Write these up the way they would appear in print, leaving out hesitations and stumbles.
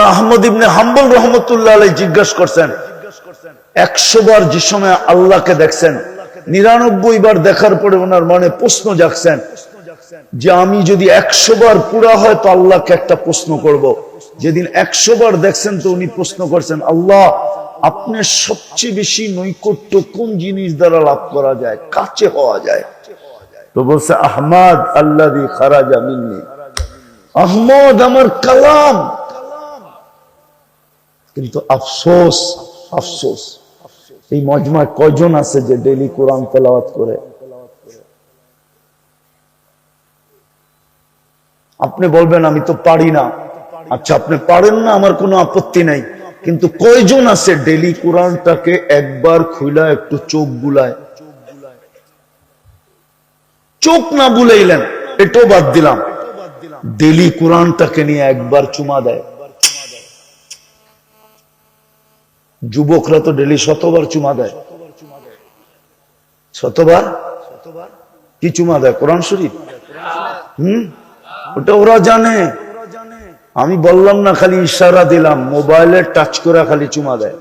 আহমদ ইবনে হাম্বল রহমতুল্লাহ আলাইহি জিজ্ঞাসা করছেন, 100 বার যে সময় আল্লাহকে দেখছেন, 99 বার দেখার পরে ওনার মনে প্রশ্ন জাগছেন যে আমি যদি 100 বার পুরা হয় তো আল্লাহকে একটা প্রশ্ন করব। যেদিন 100 বার দেখছেন তো উনি প্রশ্ন করছেন, আল্লাহ আপনার সবচেয়ে বেশি নৈকট্য কোন জিনিস দ্বারা লাভ করা যায়, কাছে হওয়া যায়? তো বলছে আহমদ আল্লাযী খারাজা মিন্নি, আহমদ আমার কালাম। কিন্তু আফসোস আফসোস এই মজমায় কয়জন আছে যে ডেইলি কোরআন তেলাওয়াত করে? আপনি বলবেন আমি তো পারি না। আচ্ছা, আপনি পারেন না, আমার কোনো আপত্তি নাই, কিন্তু কয়জন আছে ডেইলি কোরআনটাকে একবার খুইলা একটু চোখ বুলায়? চোখ না বুলাইলেন এটাও বাদ দিলাম, ডেইলি কোরআনটাকে নিয়ে একবার চুমা দেয়। যুবকরা তো ডেইলি 100 বার চুমা দেয়। 100 বার কি চুমা দেয়? কোরআন শরীফ। ওটা ওরা জানে, আমি বললাম না, খালি ইশারা দিলাম। মোবাইলে টাচ করে খালি চুমা দেয়।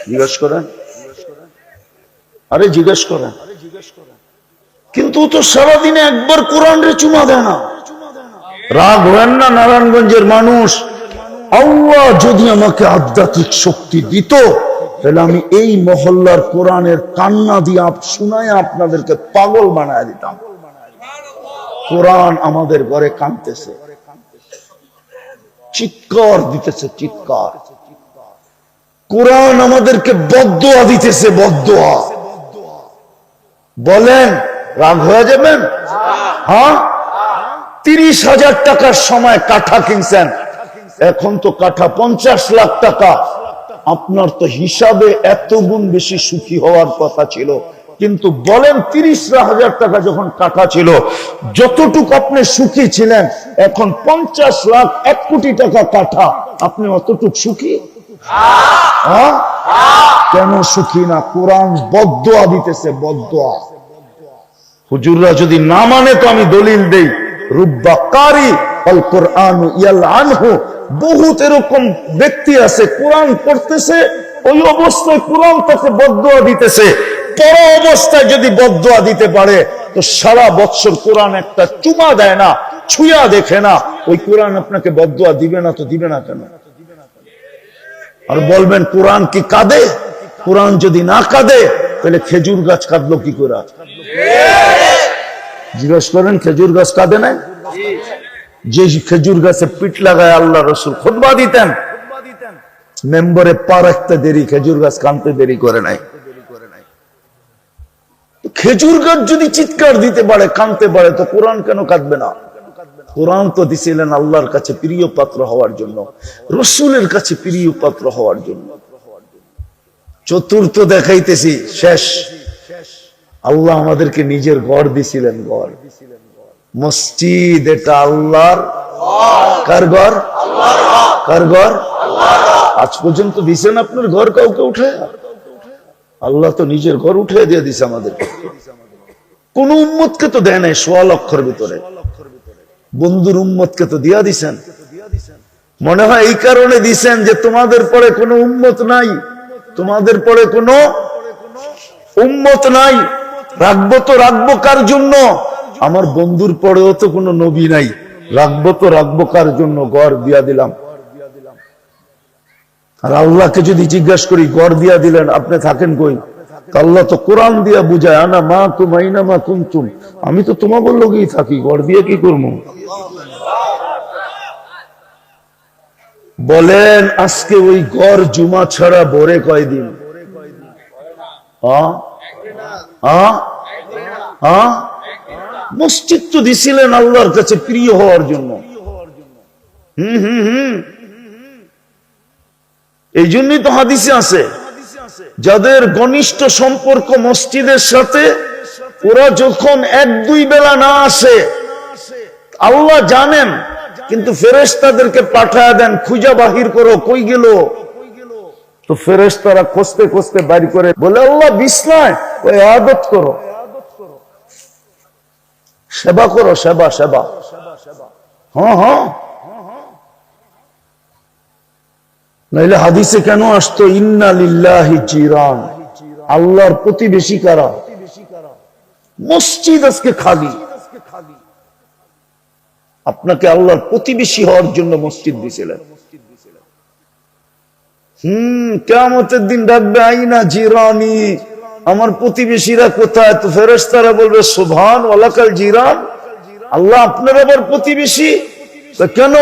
জিজ্ঞেস করেন, আরে জিজ্ঞেস করেন। কিন্তু তো সারাদিনে একবার কোরআনের চুমা দেয় না। রাগ হয় না নারায়ণগঞ্জের মানুষ? আল্লাহ যদি আমাকে আধ্যাত্মিক শক্তি দিত তাহলে আমি এই মহল্লার কোরআনের কান্না দিয়ে শোনায় আপনাদেরকে পাগল বানায় দিতাম। কোরআন আমাদের ঘরে কাঁদতেছে, চিৎকার দিতেছে, চিৎকার। কোরআন আমাদেরকে বদদোয়া দিতেছে, বদদোয়া। বলেন রাগ হয়ে যাবেন? হ্যাঁ, 30,000 টাকার সময় কাঠা কিনছেন, এখন তো কাঠা 50 লাখ টাকা। আপনার তো হিসাবে এত গুণ বেশি সুখী হওয়ার কথা ছিল, কিন্তু বলেন 30,000 টাকা যখন কাঠা ছিল, যতটুকু আপনি সুখী ছিলেন, এখন 50 লাখ 1 কোটি টাকা কাঠা, আপনি অতটুক সুখী? কেন সুখী না? কোরআন বদদোয়া দিতেছে, বদদোয়া। হুজুররা যদি না মানে তো আমি দলিল দেই, রুব্বা কারি আল কোরআন ইয়ালআনহু, বহুত এরকম ব্যক্তি আছে কোরআন পড়তেছে, ওই অবস্থায় কোরআন তাকে বদদোয়া দিতেছে। পড়া অবস্থায় যদি বদদোয়া দিতে পারে তো সারা বছর কোরআন একটা চুমা দেয় না, ছুঁয়া দেখে না, ওই কোরআন আপনাকে বদদোয়া দিবে না? তো দিবে না কেন? আর বলবেন কোরআন কি কাঁদে? কোরআন যদি না কাঁদে তাহলে খেজুর গাছ কাঁদলো কি করে? জিজ্ঞেস করেন, খেজুর গাছ কাঁদে না? যে খেজুর গাছে পিঠ লাগায় আল্লাহ রসুল খুতবা দিতেন, মেম্বরে পা রাখতে দেরি, খেজুর গাছ কাঁদতে দেরি করে নাই। খেজুর গাছ যদি চিৎকার দিতে পারে, কাঁদতে পারে, তো কোরআন কেন কাঁদবে না? কোরআন তো দিছিলেন আল্লাহর কাছে প্রিয় পাত্র হওয়ার জন্য, রসুলের কাছে প্রিয় পাত্র হওয়ার জন্য। চতুর্থ দেখাইতেছি, শেষ। আল্লাহ আমাদেরকে নিজের ঘর দিছিলেন, ঘর, মসজিদ। এটা আল্লাহর। কার ঘর? কার ঘর? আজ পর্যন্ত দিছেন আপনার ঘর কাউকে উঠে? আল্লাহ তো নিজের ঘর উঠে দিয়ে দিছে আমাদেরকে। কোন উম্মতকে তো দেয় নাই 1.25 লক্ষের ভিতরে, বন্ধুর উম্মতকে তো দিয়া দিছেন। মনে হয় এই কারণে দিছেন যে তোমাদের পরে কোনো উম্মত নাই, তোমাদের পরে কোনো উম্মত নাই, রাখবো তো রাখবো কার জন্য? আমার বন্ধুর পরেও তো কোনো নবী নাই, রাখবো তো রাখবো কার জন্য? ঘর দিয়া দিলাম। আর আল্লাহকে যদি জিজ্ঞাসা করি, ঘর দিয়া দিলেন, আপনি থাকেন কই? আল্লাহ তো কোরআন দিয়া বুঝায়, আনা মা কুম আইনা মা কুনতুম, আমি তো তোমাদের লগেই থাকি, ঘর দিয়ে কি করবো? বলেন আজকে ওই ঘর জুমা ছাড়া ভরে কয়দিন? মসজিদ তো দিছিলেন আল্লাহর কাছে প্রিয় হওয়ার জন্য। এই জন্যই তো হাদিসে আছে, যাদের ঘনিষ্ঠ সম্পর্ক মসজিদের সাথে, ওরা যখন 1-2 বেলা না আসে, আল্লাহ জানেন, কিন্তু ফেরেশতাদেরকে পাঠায় দেন, খুঁজা বাহির করো কই গেল। তো ফেরেশতারা খুঁজতে খুঁজতে বাইর করে বলে, আল্লাহ বিছনায়, ওই ইবাদত করো, সেবা করো, সেবা সেবা। হ্যাঁ হ্যাঁ, নাইলে হাদিসে কেন আসতো ইন্না লিল্লাহি জিরান, আল্লাহর প্রতিবেশী কারা? মসজিদ আজকে খালি। আপনাকে আল্লাহর প্রতিবেশী হওয়ার জন্য মসজিদ দিয়েছিলেন। কিয়ামতের দিন ডাকবে আইনা জিরানি, আমার প্রতিবেশীরা কোথায়? তো ফেরেশতারা বলবে সুবহান ওয়ালাকাল জিরান, আল্লাহ আপনার আবার প্রতিবেশী? কেন?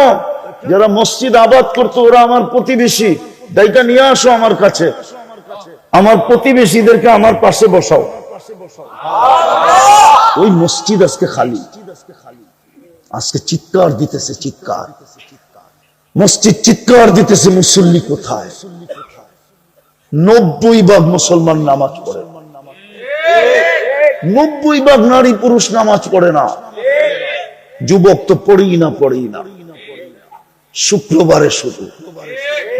যারা মসজিদ আবাদ করতো ওরা আমার প্রতিবেশী, দায়িত্ব নিয়ে আসো আমার কাছে, আমার প্রতিবেশীদেরকে আমার পাশে বসাও। ওই মসজিদ আজকে খালি। আজকে চিৎকার দিতেছে, চিৎকার মসজিদ চিৎকার দিতেছে, মুসল্লি কোথায়? 90% মুসলমান নামাজ পড়ে, 90% নারী পুরুষ নামাজ পড়ে না। যুবক তো পড়েই না। শুক্রবারে শুধু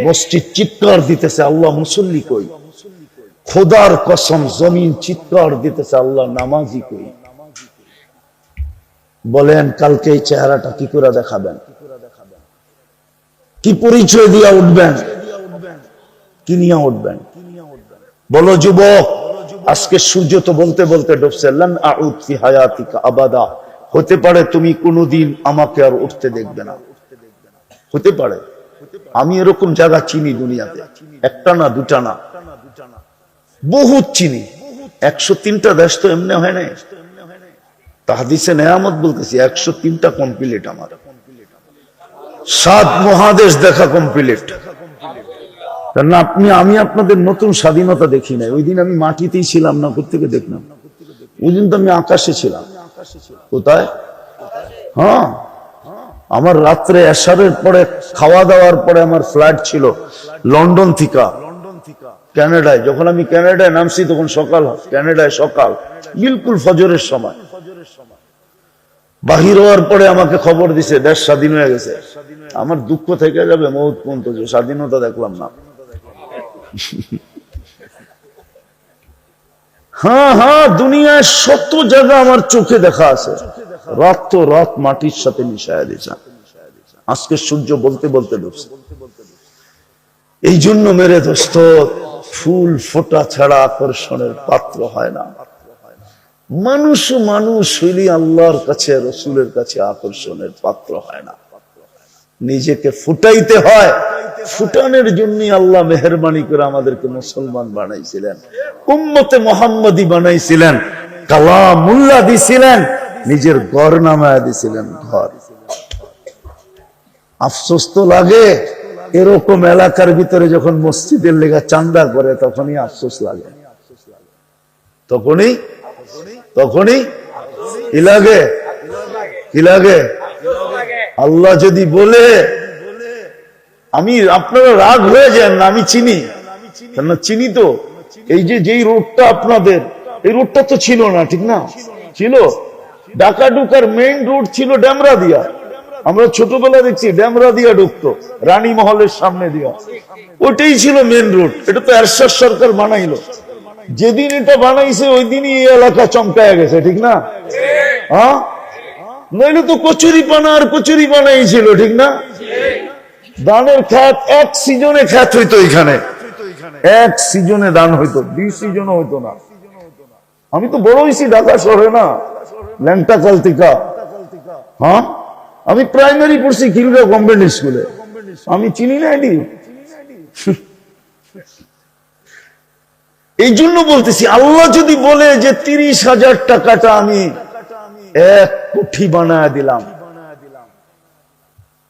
মসজিদ চিৎকার দিতেছে, আল্লাহ মুসল্লি কই? খোদার কসম জমিন চিৎকার দিতেছে, আল্লাহ নামাজি কই? বলেন কালকে এই চেহারাটা কি করে দেখাবেন? কি পরিচয় দিয়া উঠবেন? কি নিয়ে উঠবেন? বলো যুবক, আজকে সূর্য তো বলতে বলতে ডুবছে। লান আউদ ফি হায়াতিকা আবাদা, হতে পারে তুমি কোনোদিন আমাকে আর উঠতে দেখবে না, হতে পারে। আমি এরকম জায়গা চিনি দুনিয়াতে, একটা না দুটা না, বহুত চিনি। 103টা দেশ তো এমনি হয় নাই। হাদিসে নেয়ামত বলতেছি, 103টা কমপ্লিট আমার, 7 মহাদেশ দেখা কমপ্লিট। কারণ আমি আপনাদের নতুন স্বাধীনতা দেখি নাই। ওই দিন আমি মাটিতেই ছিলাম না, কোথেকে দেখলাম? ওই দিন তো আমি আকাশে ছিলাম। কোথায়? হ্যাঁ, আমার রাত্রে এশারের পরে খাওয়া দাওয়ার পরে আমার ফ্লাইট ছিল লন্ডন থেকে কানাডায়। যখন আমি কানাডায় নামছি তখন সকাল, কানাডায় সকাল, বিলকুল ফজরের সময়। বাহির হওয়ার পরে আমাকে খবর দিছে দেশ স্বাধীন হয়ে গেছে। আমার দুঃখ থেকে যাবে মৌত পর্যন্ত যে স্বাধীনতা দেখলাম না। হ্যাঁ, দুনিয়ায় শত জায়গা আমার চোখে দেখা আছে, রাত তো রাত মাটির সাথে মিশায় দিয়েছে। আজকে সূর্য বলতে বলতে ডুবছে। এই জন্য মেরে দোস্ত, ফুল ফোটা ছাড়া আকর্ষণের পাত্র হয় না। মানুষ হইলে আল্লাহর কাছে, রসুলের কাছে আকর্ষণের পাত্র হয় না। নিজেকে ফুটাইতে হয়। ফুটানোর জন্য আল্লাহ মেহেরবানি করে আমাদেরকে মুসলমান বানাইছিলেন, উম্মতে মুহাম্মাদি বানাইছিলেন, কালামুল্লাহ দিছিলেন, নিজের ঘর নামায়া দিছিলেন ঘর। আফসোস তো লাগে, এরকম এলাকার ভিতরে যখন মসজিদের লেগা চান্দা করে তখনই আফসোস লাগে। তখনই কি লাগে? কি লাগে? আল্লাহ যদি বলে, আমি, আপনারা রাগ হয়ে যান না, আমি চিনি, চিনি তো। এই যেই রোডটা আপনাদের, এই রোডটা তো ছিল না, ঠিক না? ছিল ঢাকা ঢুকার মেইন রোড ছিল ডেমরা দিয়া। আমরা ছোটবেলা দেখছি ডেমরা দিয়া ঢুকতো, রানী মহলের সামনে দিয়া, ওটাই ছিল মেইন রোড। এটা তো এরশাদ সরকার বানাইলো। যেদিন এটা বানাইছে ওই দিনই এই এলাকা চমকায় গেছে, ঠিক না? হ্যাঁ, নইলে তো কচুরি পানা আর কচুরি পানাই ছিল, ঠিক না? দানের খ্যাত এক সিজনে খ্যাত হইতো এখানে, এক সিজনে দান হইতো, 2 সিজনও হইতো না। আমি তো বড় হয়েছি ঢাকা শহরে, না ল্যাংটা কালতিকা। হ্যাঁ, আমি প্রাইমারি পড়ছি খিলগাঁও গভর্নমেন্ট স্কুলে। আমি চিনি না এটি। এই জন্য বলতেছি, আল্লাহ যদি বলে যে 30,000 টাকাটা আমি 1 কোটি বানায় দিলাম,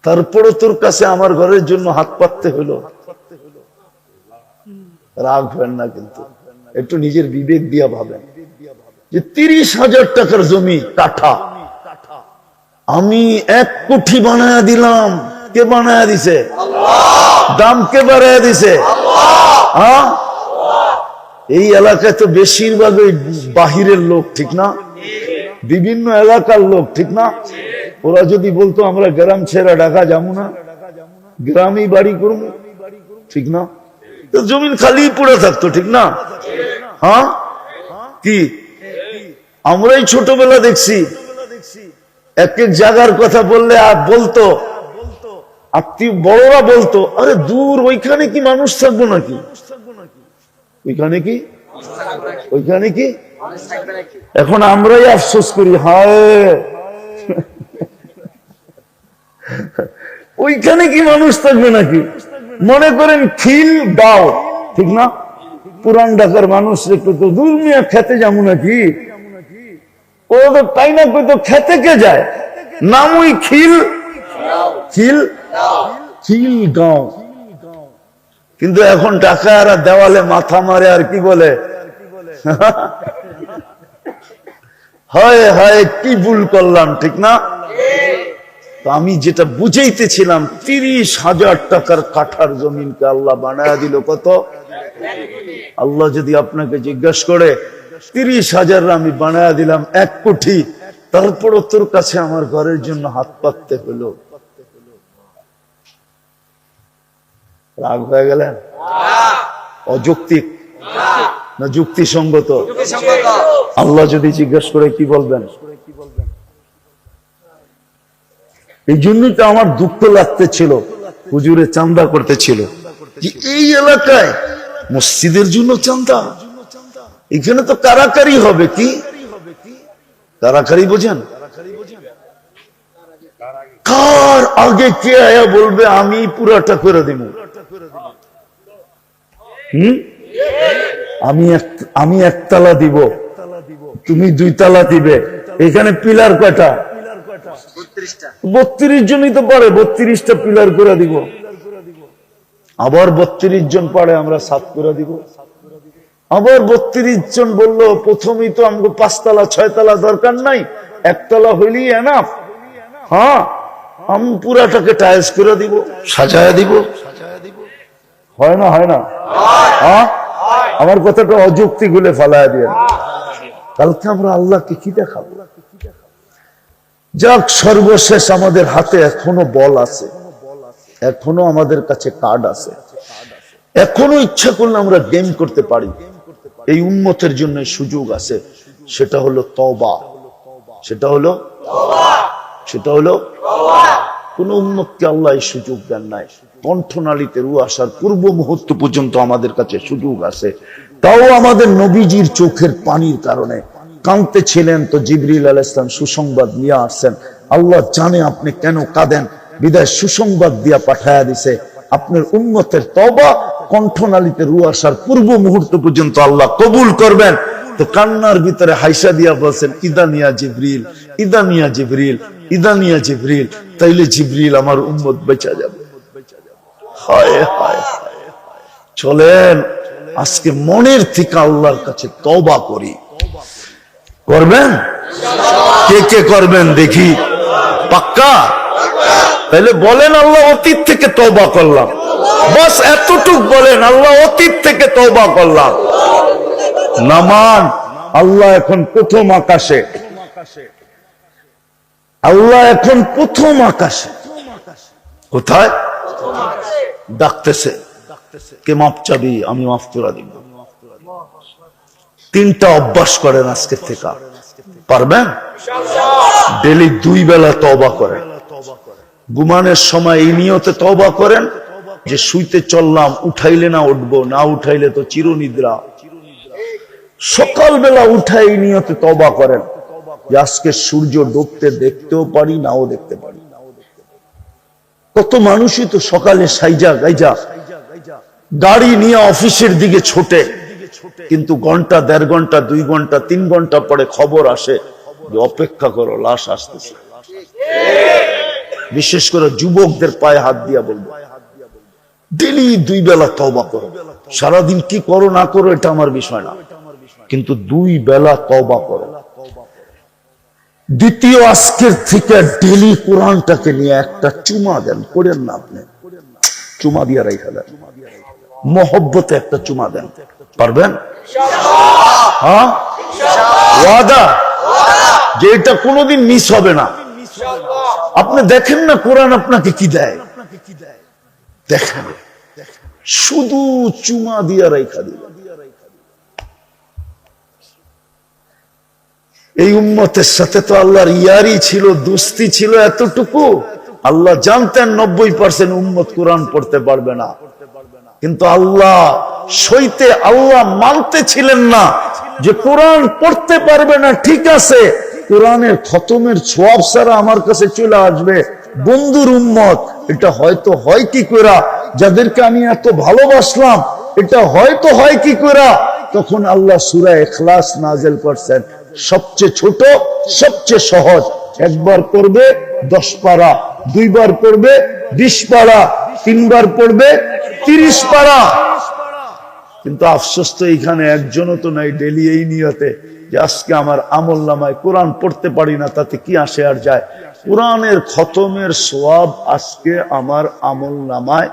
তারপরে তোর কাছে আমার ঘরের জন্য হাত পাততে হলো, রাগ হয় না? কিন্তু একটু নিজের বিবেক দিয়া ভাবেন যে 30,000 টাকার জমি কাঠা আমি 1 কোটি বানায় দিলাম। কে বানায় দিছে? দাম কে বাড়ায় দিছে? হ্যাঁ, এই এলাকায় তো বেশিরভাগ বাহিরের লোক, ঠিক না? বিভিন্ন এলাকার লোক, ঠিক না? ওরা যদি বলতো আমরা গ্রাম ছেড়ে ঢাকা যাবো না, গ্রামেই বাড়ি করবো, ঠিক না? তো জমিন খালি পড়ে থাকতো, ঠিক না? হ্যাঁ, কি আমরাই ছোটবেলা দেখছি এক এক জায়গার কথা বললে আর বলতো আত্মীয় বড়রা বলতো, আরে দূর, ওইখানে কি মানুষ থাকবো নাকি, ওইখানে কি, ওইখানে কি। এখন আমরাই আফসোস করি, হায় ওইখানে কি মানুষ থাকবে নাকি। মনে করেন খিল গাঁও, ঠিক না, পুরান ঢাকার মানুষ একটু তো দূর মিয়া খেতে যাবো নাকি, ও তো তাই না, তো খেতে কে যায়, নামই খিল, খিল খিল গাঁও। কিন্তু এখন ঢাকার দেওয়ালে মাথা মারে আর কি বলে, হয় হয় কি ভুল করলাম, ঠিক না। তো আমি যেটা বুঝাইতেছিলাম, 30,000 টাকার কাঠার জমিনকে আল্লাহ বানায় দিল কত। আল্লাহ যদি আপনাকে জিজ্ঞাসা করে 30,000 আমি বানায় দিলাম 1 কোটি, তারপরও তোর কাছে আমার ঘরের জন্য হাত পাততে হলো, রাগ হয়ে গেলেন? অযৌক্তিক না যুক্তিসঙ্গত? আল্লাহ যদি জিজ্ঞাসা করে কি বলবেন? এই জন্যই তো আমার দুঃখ লাগতেছিল, হুজুরে চাঁদা করতেছিল যে এই এলাকায় মসজিদের জন্য চাঁদা, এখানে তো কারাকারি হবে। কি কারাকারি বোঝেন? কার আগে কে আয়া বলবে আমি পুরাটা করে দেব, আমি একতলা দিব, তুমি 2 তালা দিবে। এখানে পিলার কয়টা? 32 জনই তো পারে, 32টা পিলার করে দিব। আবার 32 জন পারে, আমরা 7 করে দিব। আবার 32 জন বললো প্রথমেই তো আমাকে 5 তালা 6 তালা দরকার নাই, 1 তালা হইলেই এনাফ। হ্যাঁ, আমি পুরাটাকে টাইলস করে দিব, সাজায় দিব। হয় না, হয় না? হ্যাঁ, আমার কথাটা অযুক্তি গুলে ফালায় দিয়ে, কালকে আমরা আল্লাহকে কি দেখাবো? যাক, সর্বশেষ আমাদের হাতে এখনো বল আছে, এখনো আমাদের কাছে কার্ড আছে, এখনো ইচ্ছা করলে আমরা গেম করতে পারি। এই উম্মতের জন্য সুযোগ আছে, সেটা হলো তওবা। সেটা হলো কোন উম্মতকে আল্লাহ এই সুযোগ দেন নাই। কণ্ঠনালীতে রু আসার পূর্ব মুহূর্ত পর্যন্ত আমাদের কাছে সুযোগ আছে। তাও আমাদের নবীজির চোখের পানির কারণে কাঁদতে ছিলেন, তো জিবরিল আলাইহিস সালাম সুসংবাদ নিয়ে আসছেন। আল্লাহ জানে আপনি কেন কাঁদেন, বিদায় সুসংবাদ দিয়া পাঠায়া দিছে আপনার উম্মতের তওবা কণ্ঠনালীতে রু আসার পূর্ব মুহূর্ত পর্যন্ত আল্লাহ কবুল করবেন। তো কান্নার ভিতরে হাইসা দিয়া বলছেন, ইদানিয়া জিবরিল, ইদানিয়া জিবরিল, ইদানিয়া জিবরিল। তাইলে জিবরিল আমার উম্মত বেঁচে যাবে। হায় হায়, চলেন আজকে মনের থেকে আল্লাহর কাছে তওবা করি। করবেন? কে কে করবেন দেখি? পাক্কা? তাহলে বলেন, আল্লাহ অতীত থেকে তওবা করলাম। বাস এতটুক বলেন, আল্লাহ অতীত থেকে তওবা করলাম। নামান, আল্লাহ এখন প্রথম আকাশে, আল্লাহ এখন প্রথম আকাশে। কোথায়? ডাকতেছে, কে মাপ চাবি? আমি মাফ করে দিব। 3টা অভ্যাস করেন আজকের থেকে, পারবেন? ডেলি 2 বেলা তওবা করেন। ঘুমানোর সময় এই নিয়তে তওবা করেন যে শুইতে চললাম, উঠাইলে না উঠবো, না উঠাইলে তো চিরনিদ্রা। সকালবেলা উঠাই এই নিয়তে তওবা করেন যে আজকে সূর্য ডুবতে দেখতেও পারি, নাও দেখতে পারি। কত মানুষই তো সকালে সাইজা গাইজা গাড়ি নিয়ে অফিসের দিকে ছোটে, কিন্তু ঘন্টা 1.5 ঘন্টা 2 ঘন্টা 3 ঘন্টা পরে খবর আসে যে অপেক্ষা করো, লাশ আসতেছে। বিশেষ করে যুবকদের পায়ে হাত দিয়া বলবো, ডেলি 2 বেলা তওবা করো। সারাদিন কি করো না করো এটা আমার বিষয় না, কিন্তু 2 বেলা তওবা করো। দ্বিতীয়, আজকের থেকে ডেলি কোরআনটাকে নিয়ে একটা চুমা দেন। করেন না আপনি? চুমা দিয়া রাইখা দেন, মহব্বতে একটা চুমা দেন। পারবেন? হ্যাঁ, ওয়াদা যে এটা কোনোদিন মিস হবে না। আপনি দেখেন না কোরআন আপনাকে কি দেয়, দেখেন, শুধু চুমা দিয়া রাইখা দিবেন। এই উম্মতের সাথে তো আল্লাহর ইয়ারি ছিল, দোস্তি ছিল এতটুকু আল্লাহ জানতেন 90% উম্মত কোরআন পড়তে পারবে না, কিন্তু আল্লাহ সইতে, আল্লাহ মানতে ছিলেন না যে কোরআন পড়তে পারবে না, ঠিক আছে, কোরআনের খতমের ছোয়াব ছাড়া আমার কাছে চলে আসবে বন্ধুর উম্মত, এটা হয়তো হয় কি করে, যাদেরকে আমি এত ভালোবাসলাম, এটা হয়তো হয় কি করে। তখন আল্লাহ সূরা ইখলাস নাযিল করছেন, সবচেয়ে ছোট, সবচেয়ে সহজ। একবার পড়বে 10 পারা, দুইবার পড়বে 20 পারা, তিনবার পড়বে 30 পারা। কিন্তু আফসোস তো এখানে একজনও তো নাই ডেলি এই নিয়তে যে আজকে আমার আমল নামায় কোরআন পড়তে পারি না, তাতে কি আসে আর যায়, কোরআনের খতমের সওয়াব আজকে আমার আমল নামায়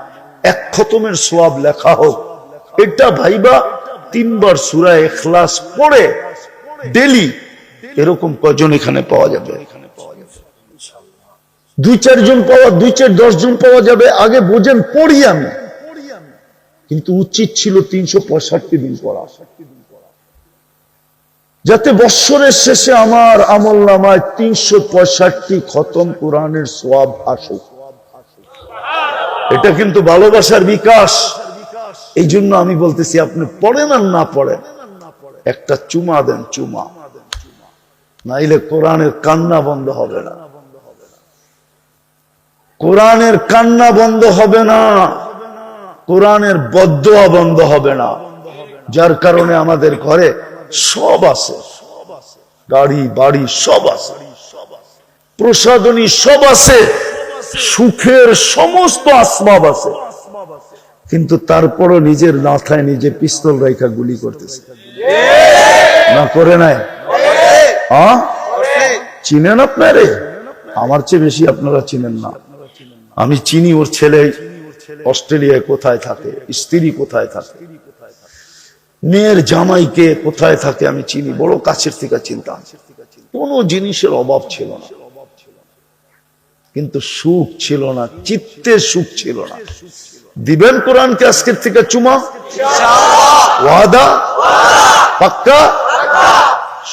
1 খতমের সওয়াব লেখা হোক, এটা ভাইবা 3 বার সূরা ইখলাস পড়ে ডেলি, এরকম কজন এখানে পাওয়া যাবে? 2-4 জন পাওয়া, 2-4-10 জন পাওয়া যাবে। আগে বোঝেন, পড়ি আমি, কিন্তু উচিত ছিল 365 দিন পড়া, যাতে বৎসরের শেষে আমার আমল নামায় 365 খতম কোরআনের সওয়াব আসুক। এটা কিন্তু ভালোবাসার বিকাশ। এই জন্য আমি বলতেছি, আপনি পড়েন আর না পড়েন, একটা চুমা দেন, চুমা, নাইলে কোরআনের কান্না বন্ধ হবে না, কোরআনের কান্না বন্ধ হবে না, কোরআনের বদদোয়া বন্ধ হবে না। যার কারণে আমাদের ঘরে সব আছে, গাড়ি বাড়ি সব আছে, প্রসাধনী সব আছে, সুখের সমস্ত আসবাব আছে, কিন্তু তারপরও নিজের মাথায় নিজে পিস্তল রেখা গুলি করতেছে, না করে নাই? চিনেন আপনারে? আমার চেয়ে বেশি আপনারা চিনেন না। আমি চিনি ওর ছেলে অস্ট্রেলিয়ায় কোথায় থাকে, স্ত্রী কোথায় থাকে, মেয়ের জামাইকে কোথায় থাকে, আমি চিনি, বড় কাছের থেকে চিনতাম। কোনো জিনিসের অভাব ছিল না, কিন্তু সুখ ছিল না, চিত্তের সুখ ছিল না। দিবেন কোরআনকে আজকের থেকে চুমা? ওয়াদা? পাক্কা?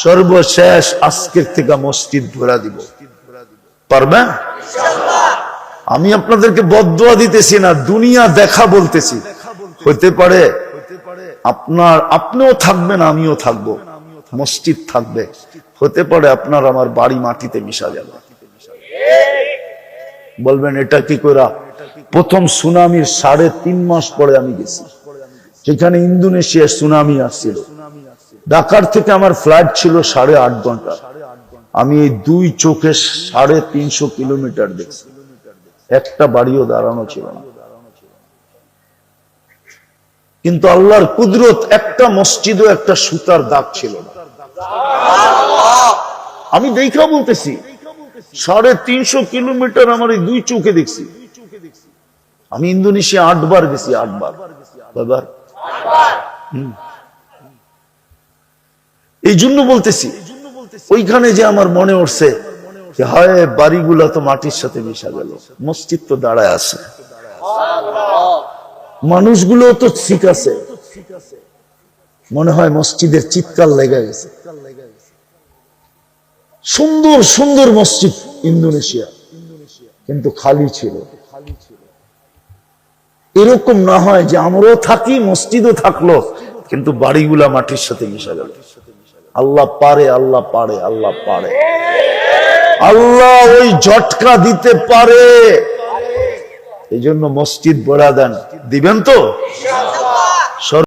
সর্বশেষ আজকের থেকে মসজিদ ভরা দিব, পারবেন? আমি আপনাদেরকে বদদোয়া দিতেছি না, দুনিয়া দেখা বলতেছি। হইতে পারে আপনিও থাকবেন, আমিও থাকবো, মসজিদ থাকবে, হতে পারে আপনার আমার বাড়ি মাটিতে মিশা যাবে। বলবেন এটা কি করে? প্রথম সুনামির 3.5 মাস পরে আমি গেছি, যেখানে ইন্দোনেশিয়ার সুনামি আসছিল। ঢাকার থেকে আমার ফ্লাইট ছিল 8.5 ঘন্টা। আমি এই 2 চোখে 350 কিলোমিটার দেখছি, একটা বাড়িও দাঁড়ানো ছিল না। কিন্তু আল্লাহর কুদরত, একটা মসজিদও একটা সুতার দাগ ছিল না। আমি দেখা বলতেছি, 350 কিলোমিটার আমার এই 2 চোখে দেখছি। আমি ইন্দোনেশিয়া 8 বার গেছি, 8 বার। এই জন্য বলতেছি, ওইখানে যে আমার মনে উঠছে যে হায়, বাড়িগুলা তো মাটির সাথে মিশা গেল, মসজিদ তো দাঁড়ায় আছে, মানুষগুলো তো ঠিক আছে, মনে হয় মসজিদের চিৎকার লেগে গেছে। সুন্দর সুন্দর মসজিদ ইন্দোনেশিয়া, কিন্তু খালি ছিল। এরকম না হয় যে আমরাও থাকি, মসজিদও থাকলো, কিন্তু বাড়িগুলা মাটির সাথে মিশা গেল। আল্লাহ পারে, আল্লাহ পারে, আল্লাহ পারে, আল্লাহ ওই ঝটকা দিতে পারে। এই জন্য মসজিদ বড়া দেন, দিবেন তো?